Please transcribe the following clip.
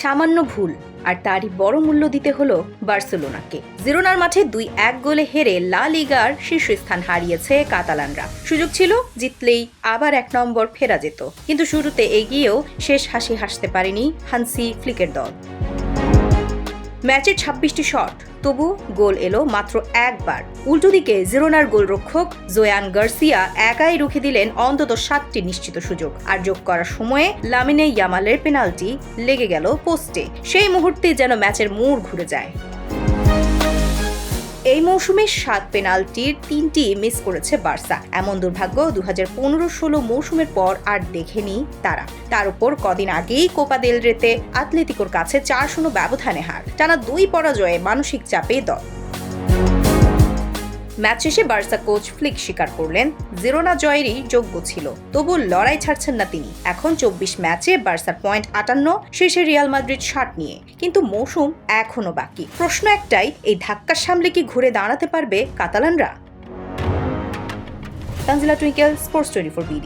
সামান্য ভুল আর তারই বড় মূল্য দিতে হলো বার্সেলোনাকে। জিরোনার মাঠে 2-1 গোলে হেরে লা লিগার শীর্ষস্থান হারিয়েছে কাতালানরা। সুযোগ ছিল, জিতলেই আবার 1 নম্বর ফেরা যেত, কিন্তু শুরুতে এগিয়েও শেষ হাসি হাসতে পারেনি হান্সি ফ্লিকের দল। ম্যাচের 26টি শট, তবু গোল এলো মাত্র একবার। উল্টো দিকে জিরোনার গোলরক্ষক জোয়ান গার্সিয়া একাই রুখে দিলেন অন্তত 7টি নিশ্চিত সুযোগ। আর যোগ করার সময়ে লামিনে ইয়ামালের পেনাল্টি লেগে গেল পোস্টে। সেই মুহূর্তে যেন ম্যাচের মোড় ঘুরে যায়। এই মৌসুমে 7 পেনাল্টির 3টি মিস করেছে বার্সা। এমন দুর্ভাগ্য 2015-16 মৌসুমের পর আর দেখেনি তারা। তার উপর কদিন আগেই কোপা দেল রেতে আতলেতিকোর কাছে 4-0 ব্যবধানে হার। টানা 2 পরাজয়ে মানসিক চাপে দল। ম্যাচ শেষে বার্সা কোচ ফ্লিক স্বীকার করলেন, জিরোনা জয়েরই যোগ্য ছিল, তবু লড়াই ছাড়ছেন না তিনি। এখন 24 ম্যাচে বার্সার পয়েন্ট 58, শেষে রিয়াল মাদ্রিদ 60 নিয়ে। কিন্তু মৌসুম এখনো বাকি। প্রশ্ন একটাই, এই ধাক্কার সামলে কি ঘুরে দাঁড়াতে পারবে কাতালানরা? Tanzila Twinkle, sports 24 BD।